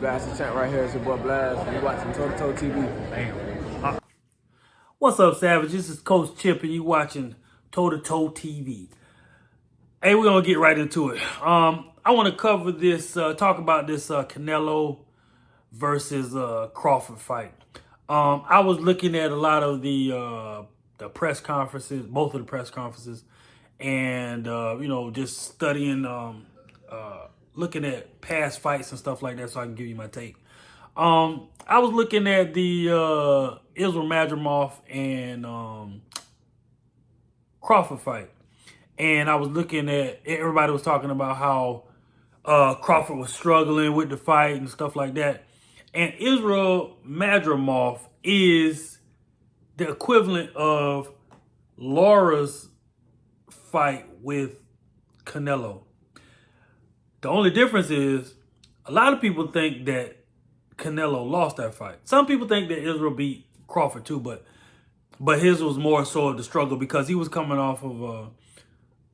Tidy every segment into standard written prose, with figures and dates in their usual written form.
guys? It's Chat right here. It's your boy Blast. You watching Toe to Toe TV. Bam. What's up, Savage? This is Coach Chip, and you watching Toe to Toe TV. Hey, we're gonna get right into it. I want to cover this, talk about this Canelo versus Crawford fight. I was looking at a lot of the press conferences, both of the press conferences, and just studying, looking at past fights and stuff like that, so I can give you my take. I was looking at the Israel Madrimov and Crawford fight, and I was looking at, everybody was talking about how Crawford was struggling with the fight and stuff like that. And Israel Madrimov is the equivalent of Laura's fight with Canelo. The only difference is a lot of people think that Canelo lost that fight. Some people think that Israel beat Crawford too, but his was more so of the struggle because he was coming off of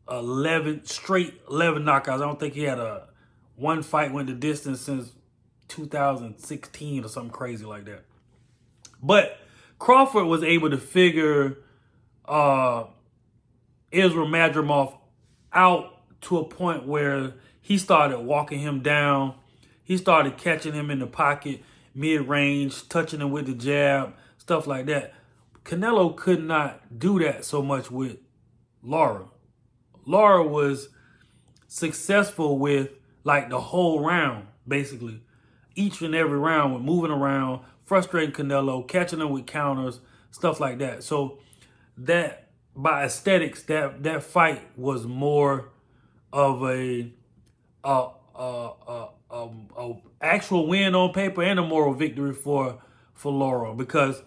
11 knockouts. I don't think he had one fight went the distance since 2016 or something crazy like that. But Crawford was able to figure Israel Madrimov out to a point where he started walking him down. He started catching him in the pocket, mid-range, touching him with the jab, stuff like that. Canelo could not do that so much with Lara. Lara was successful with like the whole round, basically. Each and every round with moving around, frustrating Canelo, catching him with counters, stuff like that. So that, by aesthetics, that fight was more of a actual win on paper and a moral victory for Lara, because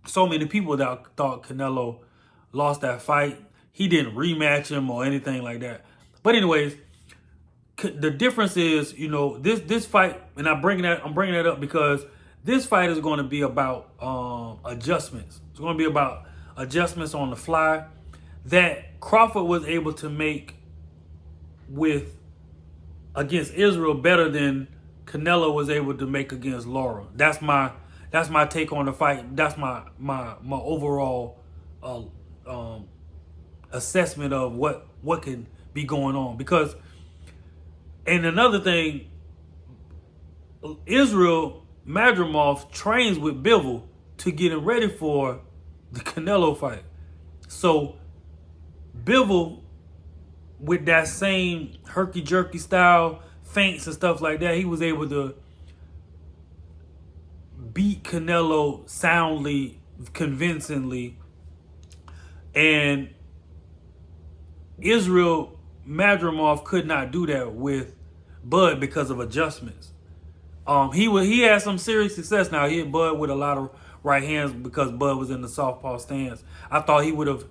so many people that thought Canelo lost that fight. He didn't rematch him or anything like that. But anyways, the difference is, this fight, and I'm bringing that up because this fight is going to be about adjustments. It's going to be about adjustments on the fly that Crawford was able to make against Israel better than Canelo was able to make against Lara. That's my take on the fight. That's my overall assessment of what can be going on. Because, and another thing, Israel Madrimov trains with Bivol to get him ready for the Canelo fight. So Bivol, with that same herky-jerky style, feints and stuff like that, he was able to beat Canelo soundly, convincingly. And Israel Madrimov could not do that with Bud because of adjustments. He had some serious success now. He hit Bud with a lot of right hands because Bud was in the southpaw stance. I thought he would have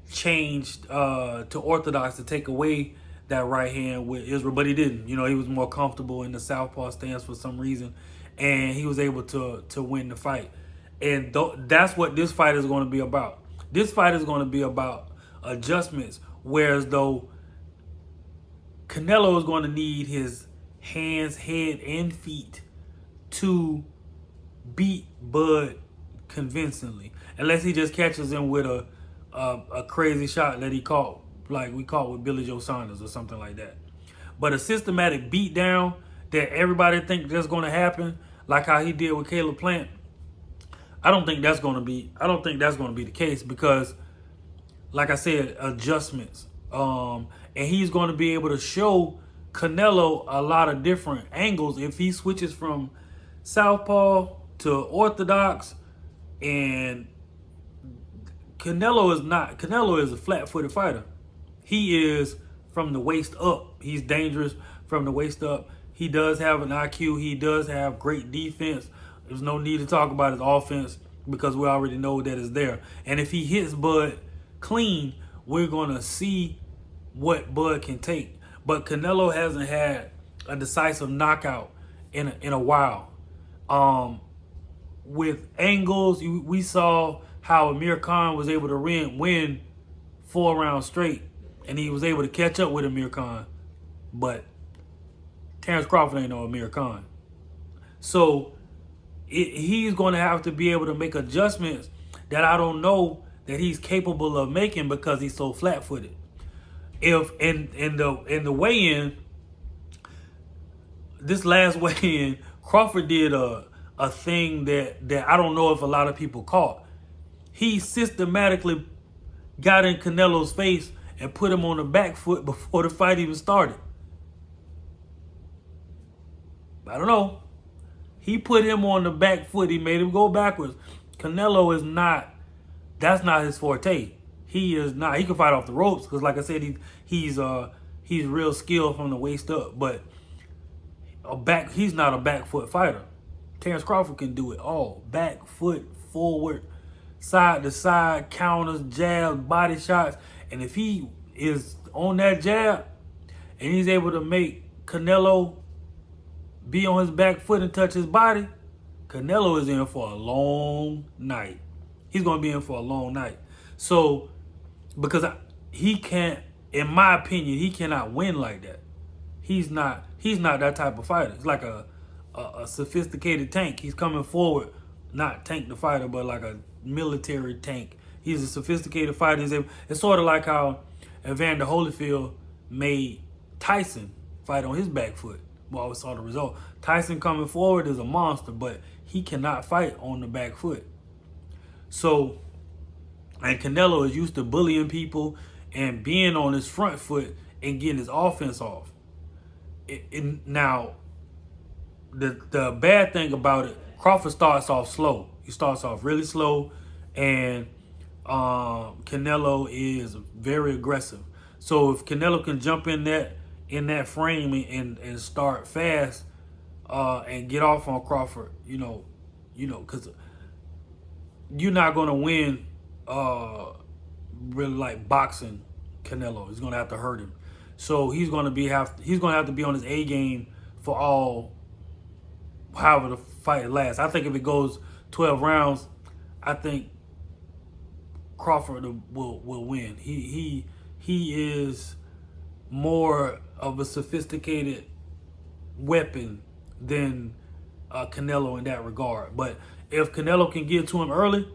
changed to orthodox to take away that right hand with Israel, but he didn't. He was more comfortable in the southpaw stance for some reason, and he was able to win the fight. And that's what this fight is going to be about. This fight is going to be about adjustments, whereas though Canelo is going to need his hands, head, and feet to beat Bud convincingly, unless he just catches him with a crazy shot that he caught, like we caught with Billy Joe Saunders or something like that. But a systematic beatdown that everybody thinks that's going to happen, like how he did with Caleb Plant, I don't think that's going to be the case, because, like I said, adjustments. And he's going to be able to show Canelo a lot of different angles if he switches from southpaw to orthodox. And Canelo is a flat-footed fighter. He is from the waist up. He's dangerous from the waist up. He does have an IQ. He does have great defense. There's no need to talk about his offense because we already know that it's there. And if he hits Bud clean, we're going to see what Bud can take. But Canelo hasn't had a decisive knockout in a while. With angles, we saw how Amir Khan was able to win 4 rounds straight, and he was able to catch up with Amir Khan. But Terrance Crawford ain't no Amir Khan. So he's going to have to be able to make adjustments that I don't know that he's capable of making because he's so flat-footed. If in the weigh-in, this last weigh-in, Crawford did a thing that I don't know if a lot of people caught. He systematically got in Canelo's face and put him on the back foot before the fight even started. I don't know. He put him on the back foot. He made him go backwards. Canelo is not. That's not his forte. He is not. He can fight off the ropes because, like I said, he's real skilled from the waist up. But he's not a back foot fighter. Terrance Crawford can do it all. Back foot, forward, side to side, counters, jabs, body shots. And if he is on that jab and he's able to make Canelo be on his back foot and touch his body, Canelo is in for a long night. He's going to be in for a long night. So, because he can't, in my opinion, he cannot win like that. He's not that type of fighter. It's like a sophisticated tank. He's coming forward, not tank the fighter, but like a military tank. He's a sophisticated fighter. It's sort of like how Evander Holyfield made Tyson fight on his back foot. Well, we saw the result. Tyson coming forward is a monster, but he cannot fight on the back foot. So, and Canelo is used to bullying people and being on his front foot and getting his offense off. Now, the bad thing about it, Crawford starts off slow. He starts off really slow, and Canelo is very aggressive. So if Canelo can jump in that frame and start fast and get off on Crawford, because you're not gonna win really like boxing Canelo. He's gonna have to hurt him. So he's gonna have to be on his A game for however the fight lasts. I think if it goes 12 rounds, I think Crawford will win. He is more of a sophisticated weapon than Canelo in that regard. But if Canelo can get to him early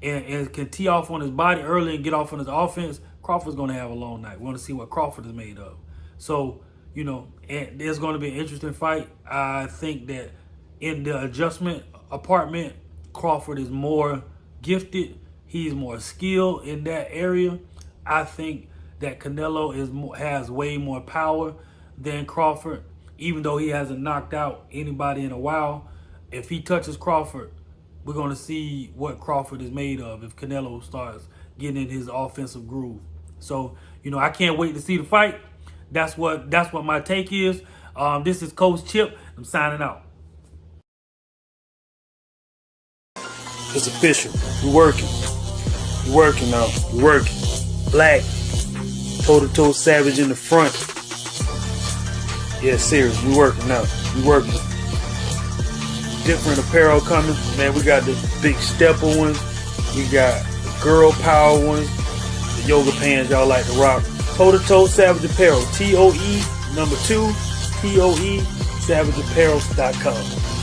and can tee off on his body early and get off on his offense, Crawford's going to have a long night. We want to see what Crawford is made of. So, and there's going to be an interesting fight. I think that in the adjustment apartment, Crawford is more gifted. He's more skilled in that area. I think that Canelo has way more power than Crawford, even though he hasn't knocked out anybody in a while. If he touches Crawford, we're going to see what Crawford is made of if Canelo starts getting in his offensive groove. So, I can't wait to see the fight. That's what my take is. This is Coach Chip. I'm signing out. It's official. We're working. We're working now. We're working. Black. Toe-to-toe savage in the front. Yeah, serious. We're working now. We're working. Different apparel coming. Man, we got the big stepper ones. We got the girl power ones. The yoga pants y'all like to rock. Toe-to-toe savage apparel. TOE #2. TOE savageapparel.com.